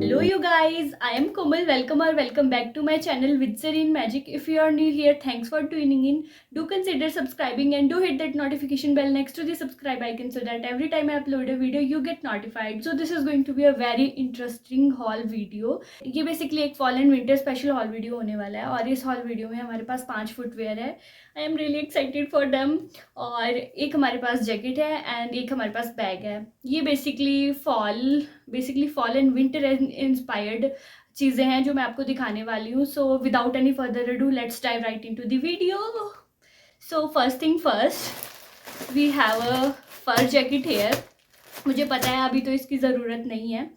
Hello you guys, I am Komal. Welcome or welcome back to my channel with Serene Magic. If you are new here, thanks for tuning in. Do consider subscribing and do hit that notification bell next to the subscribe icon so that every time I upload a video you get notified. So this is going to be a very interesting haul video. ये basically एक fall and winter special haul video होने वाला है और इस haul video में हमारे पास 5 footwear है. I am really excited for them. और एक हमारे पास जैकेट है एंड एक हमारे पास बैग है. ये basically fall and winter inspired चीज़ें हैं जो मैं आपको दिखाने वाली हूँ. So without any further ado let's dive right into the video. So first thing first, we have a fur jacket here. मुझे पता है अभी तो इसकी ज़रूरत नहीं है.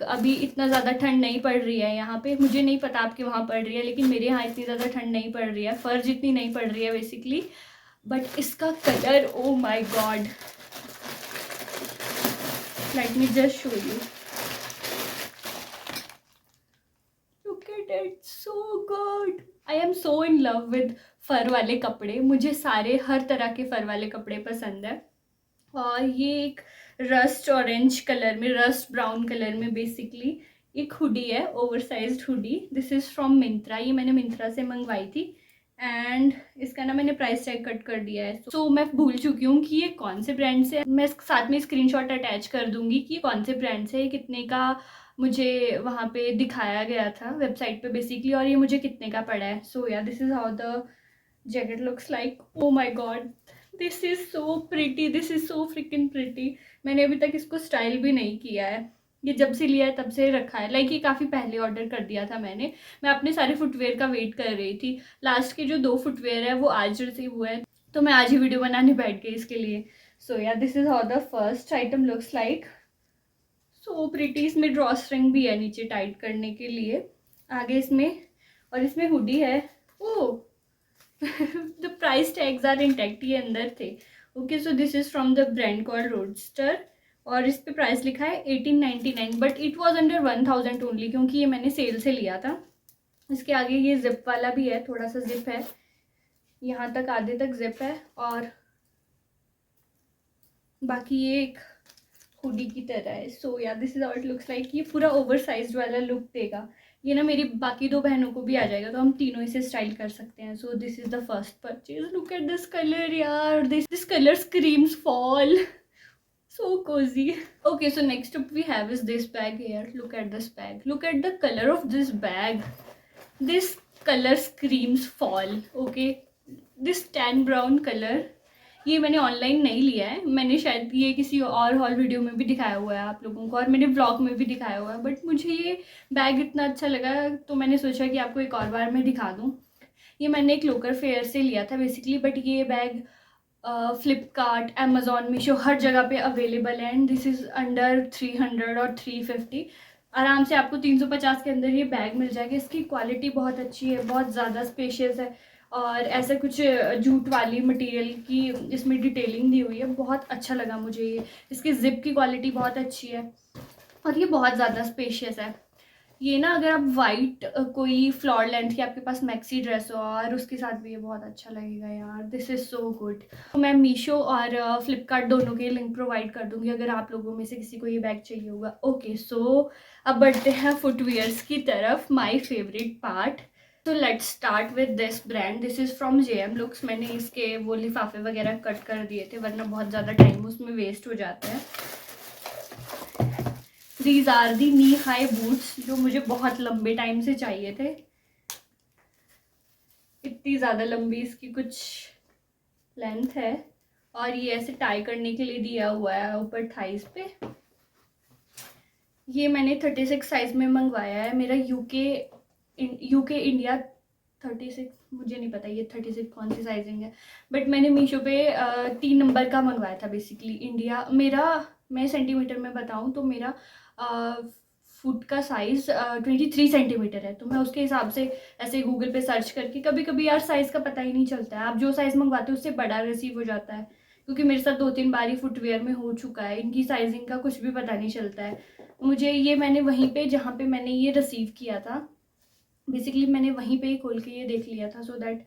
अभी इतना ज़्यादा ठंड नहीं पड़ रही है यहाँ पे. मुझे नहीं पता आपके वहाँ पड़ रही है, लेकिन मेरे यहाँ इतनी ज़्यादा ठंड नहीं पड़ रही है. फर जितनी नहीं पड़ रही है बेसिकली. बट इसका colour, oh my God, let me just show you. Look at it, so good. I am so in love with fur वाले कपड़े. मुझे हर तरह के फर वाले कपड़े पसंद है. और ये एक रस्ट ऑरेंज कलर में, रस्ट ब्राउन कलर में बेसिकली एक हुडी है, oversized hoodie. This is from Myntra. ये मैंने मिंत्रा से मंगवाई थी एंड इसका ना मैंने प्राइस टैग कट कर दिया है. सो मैं भूल चुकी हूँ कि ये कौन से ब्रांड से. मैं साथ में स्क्रीनशॉट अटैच कर दूंगी कि ये कौन से ब्रांड से, कितने का मुझे वहाँ पे दिखाया गया था वेबसाइट पे बेसिकली, और ये मुझे कितने का पड़ा है. So yeah this is how the jacket looks like. Oh my god, this is so pretty, this is so freaking pretty. मैंने अभी तक इसको स्टाइल भी नहीं किया है. ये जब से लिया है तब से रखा है. ये काफ़ी पहले ऑर्डर कर दिया था मैंने. मैं अपने सारे फुटवेयर का वेट कर रही थी. लास्ट के जो 2 फुटवेयर है वो आज रिसीव हुए हैं, तो मैं आज ही वीडियो बनाने बैठ गई इसके लिए. सो yeah this is how the first item looks like. So pretty. इसमें ड्रॉ स्ट्रिंग भी है नीचे टाइट करने के लिए आगे इसमें, और इसमें हुडी है. Oh the price tags are intact, ये अंदर थे. Okay, so this is from the brand called Roadster और इस पे प्राइस लिखा है 1899, but it was under 1000 only क्योंकि ये मैंने सेल से लिया था. इसके आगे ये जिप वाला भी है, थोड़ा सा जिप है यहाँ तक, आधे तक जिप है. और बाकी ये एक हुडी की तरह है. So yeah this is how it looks like. ये पूरा ओवर साइज वाला लुक देगा. ये ना मेरी बाकी 2 बहनों को भी आ जाएगा, तो हम तीनों इसे स्टाइल कर सकते हैं. So this is the first purchase. Look at this colour यार, this colour screams fall. So cozy. Okay, so next up we have is this bag here. Look at this bag. Look at the color of this bag. This color screams fall. Okay, this tan brown color. ये मैंने online नहीं लिया है. मैंने शायद ये किसी और हॉल वीडियो में भी दिखाया हुआ है आप लोगों को, और मैंने ब्लॉग में भी दिखाया हुआ है. बट मुझे ये बैग इतना अच्छा लगा तो मैंने सोचा कि आपको एक और बार मैं दिखा दूँ. ये मैंने एक लोकल फेयर से लिया था बेसिकली, बट ये बैग फ्लिपकार्ट, अमेज़ॉन, मीशो हर जगह पे अवेलेबल है. एंड दिस इज़ अंडर 300 और 350. आराम से आपको 350 के अंदर ये बैग मिल जाएगा. इसकी क्वालिटी बहुत अच्छी है, बहुत ज़्यादा स्पेशियस है, और ऐसा कुछ जूट वाली मटेरियल की इसमें डिटेलिंग दी हुई है. बहुत अच्छा लगा मुझे ये. इसकी जिप की क्वालिटी बहुत अच्छी है और ये बहुत ज़्यादा स्पेशियस है. ये ना अगर आप वाइट कोई फ्लोर लेंथ की आपके पास मैक्सी ड्रेस हो और उसके साथ भी ये बहुत अच्छा लगेगा यार. This is so good. तो मैं मीशो और फ्लिपकार्ट दोनों के लिंक प्रोवाइड कर दूंगी अगर आप लोगों में से किसी को ये बैग चाहिए होगा. ओके, सो अब बढ़ते हैं फुटवियर्स की तरफ, माई फेवरेट पार्ट. तो let's start with this brand. This is from JM looks. मैंने इसके वो लिफाफे वगैरह कट कर दिए थे वरना बहुत ज़्यादा टाइम उसमें वेस्ट हो जाता है. These are the knee high boots जो मुझे बहुत लंबे टाइम से चाहिए थे. इतनी ज़्यादा लंबी इसकी कुछ लेंथ है और ये ऐसे टाई करने के लिए दिया हुआ है ऊपर थाइस पे. ये मैंने 36 साइज में मंगवाया है. मेरा यूके इंडिया 36, मुझे नहीं पता ये 36 कौन सी साइजिंग है, बट मैंने मीशो पे 3 नंबर का मंगवाया था बेसिकली. इंडिया मेरा, मैं सेंटीमीटर में बताऊँ तो मेरा फुट का साइज़ 23 सेंटीमीटर है. तो मैं उसके हिसाब से ऐसे गूगल पे सर्च करके, कभी कभी यार साइज़ का पता ही नहीं चलता है. आप जो साइज़ मंगवाते हो उससे बड़ा रिसीव हो जाता है, क्योंकि मेरे साथ 2-3 बार ही फुटवेयर में हो चुका है. इनकी साइजिंग का कुछ भी पता नहीं चलता है मुझे. ये मैंने वहीं पे जहाँ पे मैंने ये रिसीव किया था बेसिकली, मैंने वहीं पे ही खोल के ये देख लिया था, सो दैट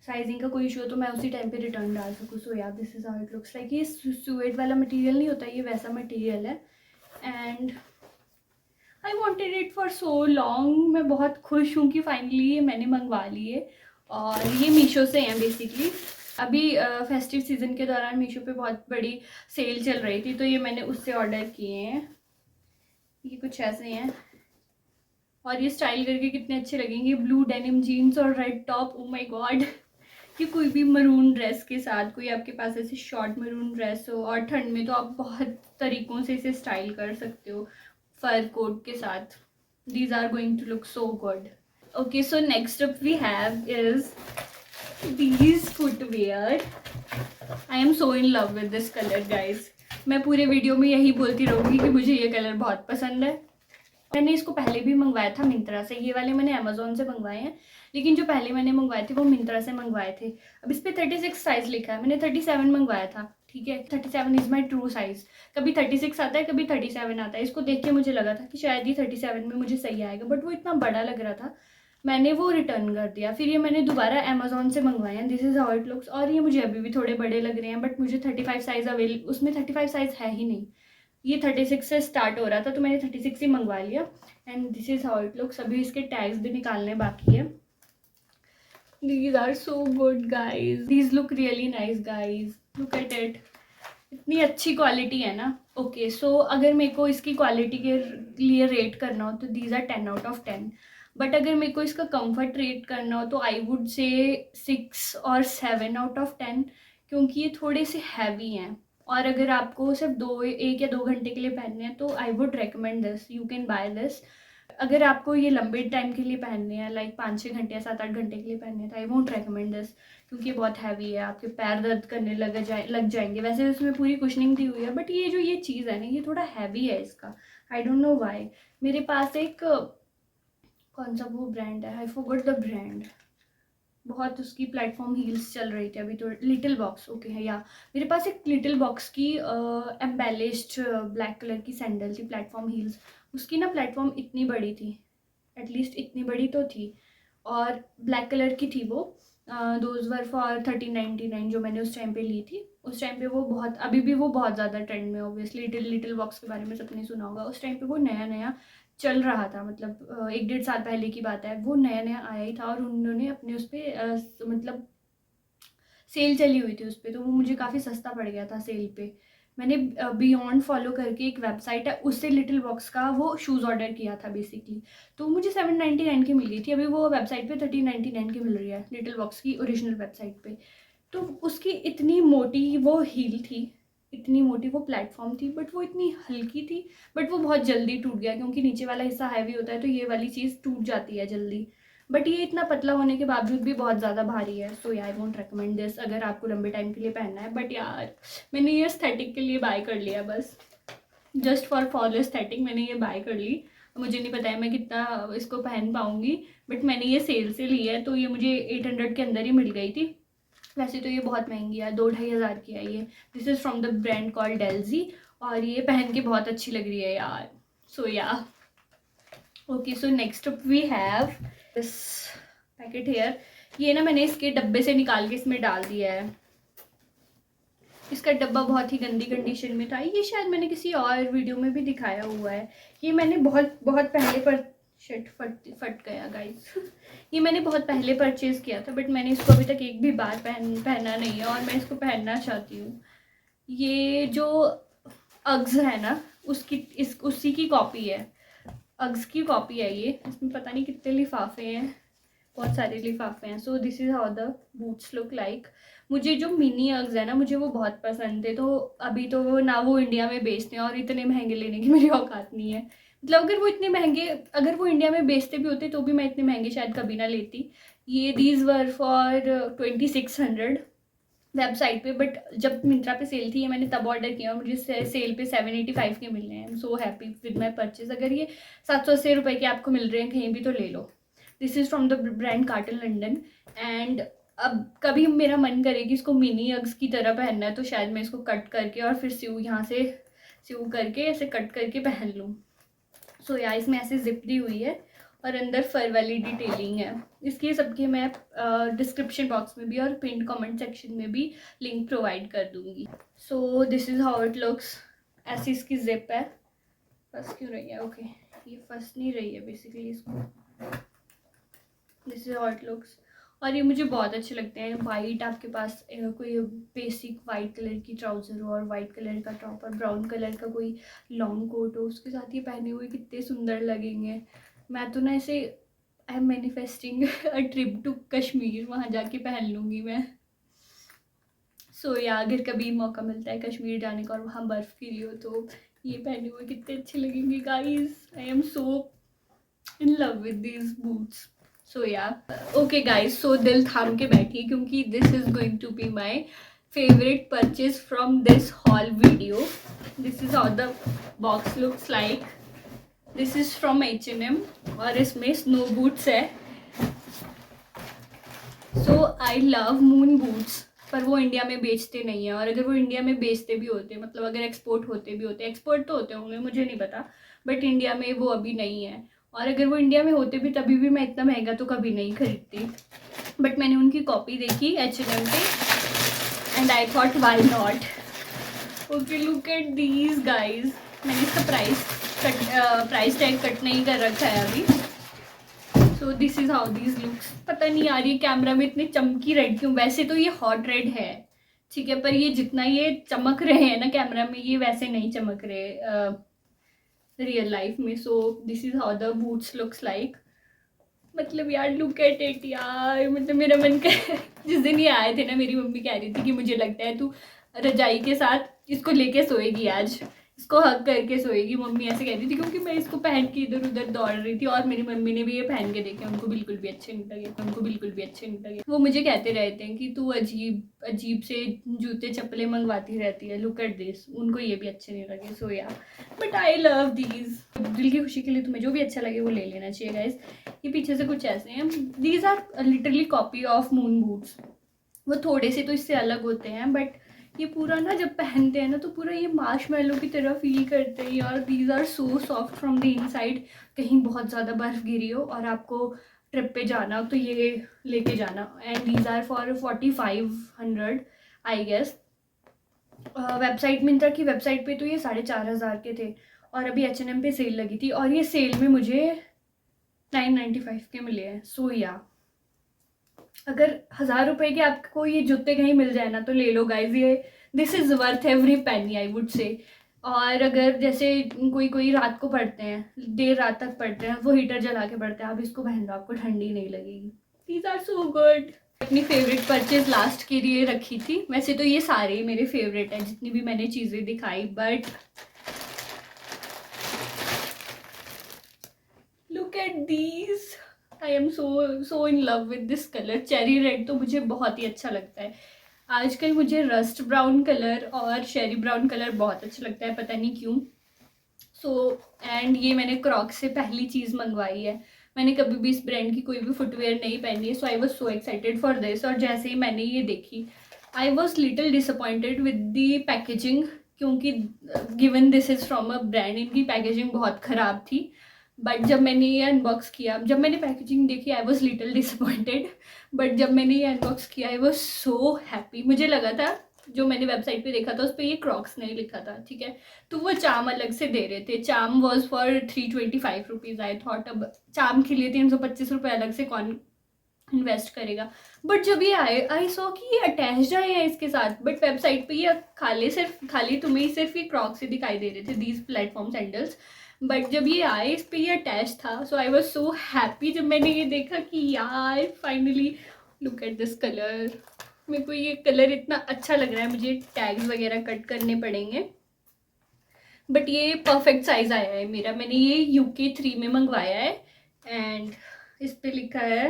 साइजिंग का कोई इशू हो तो मैं उसी टाइम पे रिटर्न डाल सकूँ. सो यार this is how it looks like. ये सुएड वाला मटेरियल नहीं होता, ये वैसा मटेरियल है. And I wanted it for so long. मैं बहुत खुश हूँ कि फाइनली ये मैंने मंगवा लिए, और ये मीशो से हैं बेसिकली। अभी फेस्टिव सीज़न के दौरान मीशो पे बहुत बड़ी सेल चल रही थी, तो ये मैंने उससे ऑर्डर किए हैं। ये कुछ ऐसे हैं, और ये स्टाइल करके कितने अच्छे लगेंगे, ब्लू डेनिम जीन्स और red top. O my God, कि कोई भी मरून ड्रेस के साथ, कोई आपके पास ऐसे शॉर्ट मरून ड्रेस हो और ठंड में, तो आप बहुत तरीक़ों से इसे स्टाइल कर सकते हो फर कोट के साथ। These are going to look so good. Okay, so next up we have is these footwear. I am so in love with this colour guys. मैं पूरे वीडियो में यही बोलती रहूँगी कि मुझे ये कलर बहुत पसंद है। मैंने इसको पहले भी मंगवाया था मिंत्रा से, ये वाले मैंने अमेजोन से मंगवाए हैं, लेकिन जो पहले मैंने मंगवाए थे वो मिंत्रा से मंगवाए थे। अब इस पर 36 साइज़ लिखा है, मैंने 37 मंगवाया था, ठीक है। 37 इज़ माई ट्रू साइज़। कभी 36 आता है, कभी 37 आता है। इसको देख के मुझे लगा था कि शायद ये 37 में मुझे सही आएगा, बट वो इतना बड़ा लग रहा था, मैंने वो रिटर्न कर दिया। फिर ये मैंने दोबारा अमेजोन से मंगवाए हैं। This is how it looks. और ये मुझे अभी भी थोड़े बड़े लग रहे हैं, बट मुझे 35 साइज़ उसमें 35 साइज़ है ही नहीं। ये 36 से स्टार्ट हो रहा था, तो मैंने 36 ही मंगवा लिया। And this is how it looks. अभी इसके टैग्स भी निकालने बाकी है। These are so good guys, these look really nice guys, look at it. इतनी अच्छी क्वालिटी है ना। ओके, सो अगर मेरे को इसकी क्वालिटी के लिए रेट करना हो तो these are 10 out of 10। But अगर मेरे को इसका कंफर्ट रेट करना हो तो आई वुड से 6 और 7 आउट ऑफ 10, क्योंकि ये थोड़े से हैवी हैं। और अगर आपको सिर्फ 1 या 2 घंटे के लिए पहनने हैं तो I would recommend this, you can by this. अगर आपको ये लंबे टाइम के लिए पहनने हैं, लाइक 5-6 घंटे या 7-8 घंटे के लिए पहनने हैं, तो आई वोंट रिकमेंड दिस, क्योंकि ये बहुत हैवी है, आपके पैर दर्द करने लग जाएंगे। वैसे उसमें पूरी कुशनिंग दी हुई है, बट ये जो ये चीज़ है ना, ये थोड़ा हैवी है इसका। I don't know why. मेरे पास एक कौन सा वो ब्रांड है, आई फॉरगॉट द ब्रांड, बहुत उसकी प्लेटफॉर्म हील्स चल रही थी अभी, तो लिटिल बॉक्स, ओके है या। मेरे पास एक लिटिल बॉक्स की एम्बेलिश्ड ब्लैक कलर की सैंडल थी, प्लेटफॉर्म हील्स। उसकी ना प्लेटफॉर्म इतनी बड़ी थी, एटलीस्ट इतनी बड़ी तो थी, और ब्लैक कलर की थी वो। दोज वर फॉर 1399 जो मैंने उस टाइम पे ली थी। उस टाइम पे वो बहुत, अभी भी वो बहुत ज़्यादा ट्रेंड में, ऑब्वियसली लिटिल बॉक्स के बारे में सबने सुना होगा। उस टाइम पे वो नया नया चल रहा था, मतलब 1-1.5 साल पहले की बात है, वो नया नया आया ही था, और उन्होंने अपने उस पर मतलब सेल चली हुई थी उस पर, तो वो मुझे काफ़ी सस्ता पड़ गया था सेल पे। मैंने बियॉन्ड फॉलो करके एक वेबसाइट है, उससे लिटिल बॉक्स का वो शूज़ ऑर्डर किया था बेसिकली, तो मुझे 799 की मिल गई थी। अभी वो वेबसाइट पे 1399 की मिल रही है, लिटिल बॉक्स की ओरिजिनल वेबसाइट पे। तो उसकी इतनी मोटी वो हील थी, इतनी मोटी वो प्लेटफॉर्म थी, बट वो इतनी हल्की थी, बट वो बहुत जल्दी टूट गया, क्योंकि नीचे वाला हिस्सा हैवी होता है, तो ये वाली चीज़ टूट जाती है जल्दी। बट ये इतना पतला होने के बावजूद भी बहुत ज़्यादा भारी है, so I won't recommend this अगर आपको लंबे टाइम के लिए पहनना है। बट यार, मैंने ये एस्थेटिक के लिए बाय कर लिया, बस जस्ट फॉर फॉर एस्थेटिक मैंने ये बाय कर ली। मुझे नहीं पता है मैं कितना इसको पहन पाऊँगी, बट मैंने ये सेल से ली है, तो ये मुझे 800 के अंदर ही मिल गई थी। वैसे तो ये बहुत महंगी है, 2-2.5 हज़ार की है ये। This is from the brand called Delzi, और ये पहन के बहुत अच्छी लग रही है यार। So yeah okay, so next up we have this packet here. ये ना मैंने इसके डब्बे से निकाल के इसमें डाल दिया है। इसका डब्बा बहुत ही गंदी कंडीशन में था, ये शायद मैंने किसी और वीडियो में भी दिखाया हुआ है। ये मैंने बहुत पहले पर फट गया गाइस। ये मैंने बहुत पहले परचेज़ किया था, बट मैंने इसको अभी तक एक भी बार पहना नहीं है, और मैं इसको पहनना चाहती हूँ। ये जो अग्स है ना, उसी की कॉपी है, अग्स की कॉपी है ये। इसमें पता नहीं कितने लिफाफे हैं, बहुत सारे लिफाफे हैं। So this is how the boots look like. मुझे जो मिनी अग्स है ना, मुझे वो बहुत पसंद थे, तो अभी तो वो ना वो इंडिया में बेचते हैं, और इतने महंगे लेने की मेरी औकात नहीं है। मतलब अगर वो इतने महंगे, अगर वो इंडिया में बेचते भी होते तो भी मैं इतने महंगे शायद कभी ना लेती। ये दीज वर फॉर 2600 वेबसाइट पे, बट जब मिंत्रा पे सेल थी ये मैंने तब ऑर्डर किया, और मुझे सेल पे 785 के मिल रहे हैं। आई am so happy with my purchase. अगर ये 780 रुपये के आपको मिल रहे हैं कहीं भी, तो ले लो। This is from the brand Carton London. And अब कभी मेरा मन करे कि इसको मिनी अग्स की तरह पहनना है, तो शायद मैं इसको कट करके और फिर यहाँ से स्यू करके ऐसे कट करके पहन लूँ। सो या इसमें ऐसे जिप दी हुई है, और अंदर फर वाली डिटेलिंग है। इसके सबके मैं डिस्क्रिप्शन बॉक्स में भी और पिन कमेंट सेक्शन में भी लिंक प्रोवाइड कर दूँगी। सो this is how it looks. ऐसी इसकी जिप है, बस क्यों रही है, ओके। ये फंस नहीं रही है बेसिकली इसको। This is how it looks. और ये मुझे बहुत अच्छे लगते हैं। वाइट आपके पास कोई बेसिक वाइट कलर की ट्राउज़र हो और वाइट कलर का टॉप और ब्राउन कलर का कोई लॉन्ग कोट हो, उसके साथ ये पहने हुए कितने सुंदर लगेंगे। मैं तो ना ऐसे I am manifesting a trip to Kashmir, वहाँ जाके पहन लूँगी मैं। सो या अगर कभी मौका मिलता है कश्मीर जाने का और वहाँ बर्फ़ गिरी हो तो ये पहने हुए कितने अच्छे लगेंगे guys. I am so in love with these boots. So yeah okay guys, so दिल थाम के बैठिए क्योंकि this is going to be my favourite purchase from this haul video. This is how the box looks like. This is from H&M और इसमें snow boots है। So I love moon boots, पर वो इंडिया में बेचते नहीं हैं। और अगर वो इंडिया में बेचते भी होते, मतलब अगर एक्सपोर्ट होते भी होते, एक्सपोर्ट तो होते होंगे मुझे नहीं पता, बट इंडिया में वो अभी नहीं है। और अगर वो इंडिया में होते भी तभी भी मैं इतना महंगा तो कभी नहीं खरीदती। बट मैंने उनकी कॉपी देखी H&M पे and I thought why not. Okay look at these guys. मैंने इसका प्राइस टैग कट नहीं कर रखा है अभी। सो this is how these looks. पता नहीं यार ये कैमरा में इतने चमकी रेड क्यों, वैसे तो ये हॉट रेड है ठीक है, पर ये जितना ये चमक रहे हैं ना कैमरा में, ये वैसे नहीं चमक रहे रियल लाइफ में। सो this is how the boots looks like. मतलब यार लुक एट इट यार, मतलब मेरा मन कर जिस दिन ये आए थे ना मेरी मम्मी कह रही थी कि मुझे लगता है तू रजाई के साथ इसको लेके सोएगी आज, इसको हक करके सोएगी। मम्मी ऐसे कहती थी क्योंकि मैं इसको पहन के इधर उधर दौड़ रही थी और मेरी मम्मी ने भी ये पहन के देखे, उनको बिल्कुल भी अच्छे नहीं लगे, उनको बिल्कुल भी अच्छे नहीं लगे। वो मुझे कहते रहते हैं कि तू अजीब अजीब से जूते चप्पलें मंगवाती रहती है, लुक एट दिस। उनको ये भी अच्छे नहीं लगे। सो या बट आई लव दीज। दिल की खुशी के लिए तुम्हें जो भी अच्छा लगे वो ले लेना चाहिए गाइज। ये पीछे से कुछ ऐसे हैं, these are literally copy of moon boots. वो थोड़े से तो इससे अलग होते हैं बट ये पूरा ना जब पहनते हैं ना तो पूरा ये मार्शमैलो की तरह फील करते हैं यार। These are so soft from the inside. कहीं बहुत ज़्यादा बर्फ़ गिरी हो और आपको ट्रिप पे जाना तो ये लेके जाना। And these are for 4500 I guess. Website Myntra की वेबसाइट पे तो ये 4500 के थे और अभी H&M पे सेल लगी थी और ये सेल में मुझे 995 के मिले हैं। सो या अगर 1000 रुपये के आपको ये जूते कहीं मिल जाए ना तो ले लो गाइज। ये this is worth every penny I would say. और अगर जैसे कोई रात को पढ़ते हैं, देर रात तक पढ़ते हैं, वो हीटर जला के पढ़ते हैं, आप इसको पहन लो आपको ठंडी नहीं लगेगी। These are so good. अपनी फेवरेट परचेज लास्ट के लिए रखी थी। वैसे तो ये सारे ही मेरे फेवरेट हैं जितनी भी मैंने चीज़ें दिखाई, but look at these. I am so in love with this colour. Cherry red तो मुझे बहुत ही अच्छा लगता है। आजकल मुझे रस्ट ब्राउन कलर और शेरी ब्राउन कलर बहुत अच्छा लगता है, पता नहीं क्यों। एंड ये मैंने क्रॉक्स से पहली चीज़ मंगवाई है। मैंने कभी भी इस ब्रांड की कोई भी फुटवेयर नहीं पहनी है। So I was so excited for this. और जैसे ही मैंने ये देखी I was little disappointed with the packaging क्योंकि given this is from a brand, इनकी पैकेजिंग बहुत ख़राब थी। बट जब मैंने ये अनबॉक्स किया, जब मैंने पैकेजिंग देखी I was little disappointed, but जब मैंने ये अनबॉक्स किया आई वॉज सो हैप्पी। मुझे लगा था जो मैंने वेबसाइट पे देखा था उस पर ये क्रॉक्स नहीं लिखा था ठीक है, तो वो चाम अलग से दे रहे थे। चाम was for 325 rupees. I thought अब चाम के लिए 325 रुपये अलग से कौन इन्वेस्ट करेगा। बट जब ये आए आई सॉ कि ये अटैच्ड आए हैं इसके साथ, बट वेबसाइट पे ये खाली तुम्हें सिर्फ ये क्रॉक्स से दिखाई दे रहे थे, दीज प्लेटफॉर्म सैंडल्स। बट जब ये आए इस पर ये अटैच था। सो आई वॉज सो हैप्पी जब मैंने ये देखा कि यार finally look at this colour. मेरे को ये कलर इतना अच्छा लग रहा है। मुझे टैग्स वगैरह कट करने पड़ेंगे बट ये परफेक्ट साइज़ आया है मेरा। मैंने ये UK3 में मंगवाया है एंड इस पर लिखा है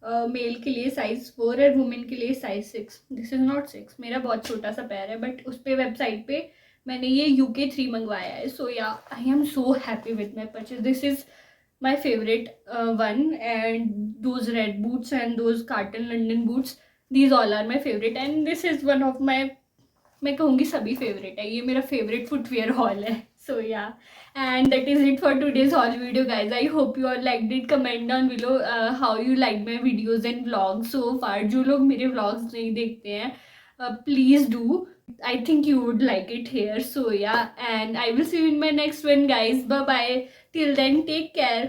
मेल के लिए साइज़ 4 और वुमेन के लिए साइज़ 6। दिस इज़ नॉट 6, मेरा बहुत छोटा सा पैर है बट उस पर वेबसाइट पे मैंने ये UK3 मंगवाया है। So yeah I am so happy with my purchase. This is my favourite one and those red boots and those carton London boots, these all are my favourite and this is one of my, मैं कहूँगी सभी favourite है। ये मेरा favourite footwear hall है। So yeah and that is it for today's haul video guys. I hope you all like it. Comment down below how you like my videos and vlogs so far. जो लोग मेरे व्लॉग्स नहीं देखते हैं please do I think you would like it here. So yeah, and I will see you in my next one, guys. Bye bye. Till then, take care.